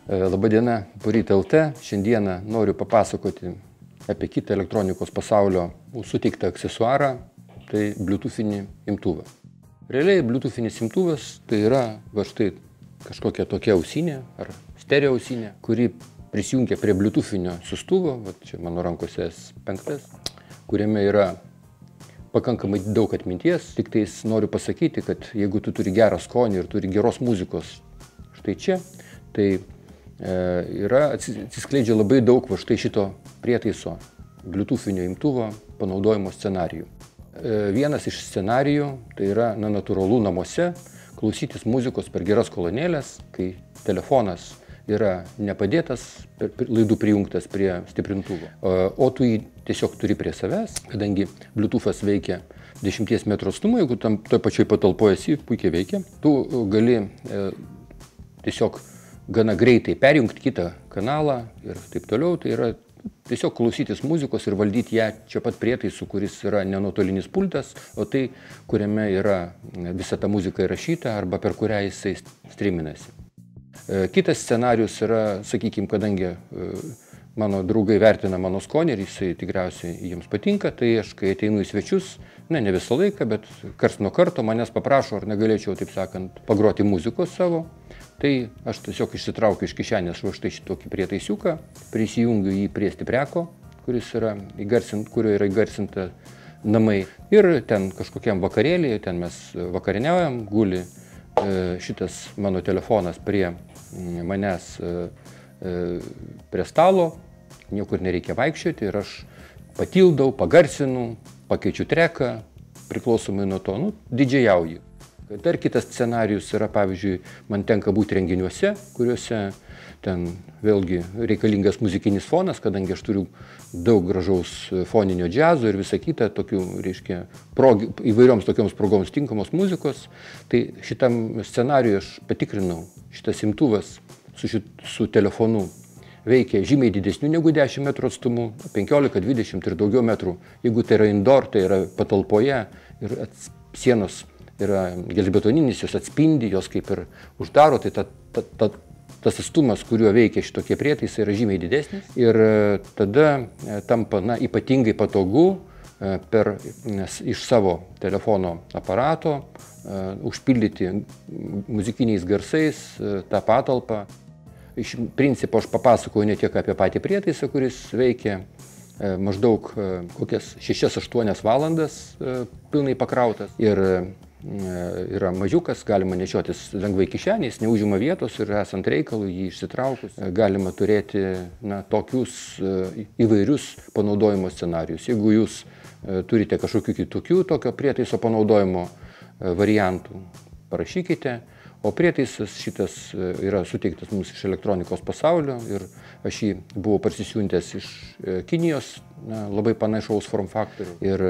Labadiena, Poryt LT. Šiandieną noriu papasakoti apie kitą elektronikos pasaulio suteiktą aksesuarą, tai Bluetoothinį imtuvą. Realiai Bluetoothinis imtuvas tai yra štai kažkokia tokia ausinė ar stereo ausinė, kuri prisijungia prie Bluetoothinio siųstuvo, čia mano rankose S5, kuriame yra pakankamai daug atminties. Tik tais noriu pasakyti, kad jeigu tu turi gerą skonį ir turi geros muzikos štai čia, tai atsiskleidžia labai daug štai šito prietaiso Bluetoothinio imtuvo panaudojimo scenarijų. Vienas iš scenarijų tai yra natūralu namuose klausytis muzikos per geras kolonėlės, kai telefonas yra nepadėtas, laidų prijungtas prie stiprintuvo, o tu jį tiesiog turi prie savęs, kadangi Bluetoothas veikia 10 metrų atstumu, jeigu tam toj pačioj patalpoje esi, puikiai veikia, tu gali tiesiog gana greitai perjungti kitą kanalą ir taip toliau. Tai yra tiesiog klausytis muzikos ir valdyti ją čia pat prietaisu, kuris yra ne nuotolinis pultas, o tai, kuriame yra visa ta muzika įrašyta arba per kurią jisai streaminasi. Kitas scenarius yra, sakykime, kadangi mano draugai vertina mano skonį ir jisai tikriausiai jiems patinka, tai aš, kai ateinu į svečius, ne visą laiką, bet karts nuo karto manęs paprašo, ar negalėčiau, taip sakant, pagroti muzikos savo. Tai aš tiesiog išsitraukiu iš kišenės štai šitokį prietaisiuką, prisijungiu jį prie stipriako, kurio yra įgarsinta namai. Ir ten kažkokiam vakarėlį, ten mes vakarieniaujam, guli šitas mano telefonas prie manęs prie stalo, niekur nereikia vaikščioti ir aš patildau, pagarsinu, pakeičiu treką, priklausomai nuo to, didžėjauju. Dar kitas scenarijus yra, pavyzdžiui, man tenka būti renginiuose, kuriuose ten vėlgi reikalingas muzikinis fonas, kadangi aš turiu daug gražaus foninio džiazo ir visą kitą, tokių, reiškia, įvairioms tokioms progoms tinkamos muzikos. Tai šitam scenarijui aš patikrinau, šitas imtuvas su telefonu veikia žymiai didesnių negu 10 metrų atstumu, 15, 20 ir daugiau metrų. Jeigu tai yra indoor, tai yra patalpoje ir sienos yra gelžbetoninis, jos atspindi, jos kaip ir uždaro, tai tas atstumas, kuriuo veikia šitokie prietaisai, yra žymiai didesnis. Ir tada tampa ypatingai patogu iš savo telefono aparato užpildyti muzikiniais garsais tą patalpą. Iš principo aš papasakoju ne tiek apie patį prietaisą, kuris veikia maždaug kokias 6-8 valandas pilnai pakrautas. Ir yra mažiukas, galima nešiotis lengvai kišeniais, neužima vietos ir esant reikalui jį išsitraukus galima turėti tokius įvairius panaudojimo scenarijus. Jeigu jūs turite kažkokių kitokių tokio prietaiso panaudojimo variantų, parašykite. O prietaisas šitas yra suteiktas mums iš elektronikos pasaulio ir aš jį buvau parsisiuntęs iš Kinijos, labai panašaus form faktorių. Ir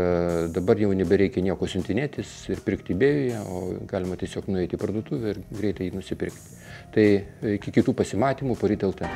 dabar jau nebereikia nieko siuntinėtis ir pirkti eBay'uje, o galima tiesiog nueiti į parduotuvę ir greitai jį nusipirkti. Tai iki kitų pasimatymų, Poryt LT.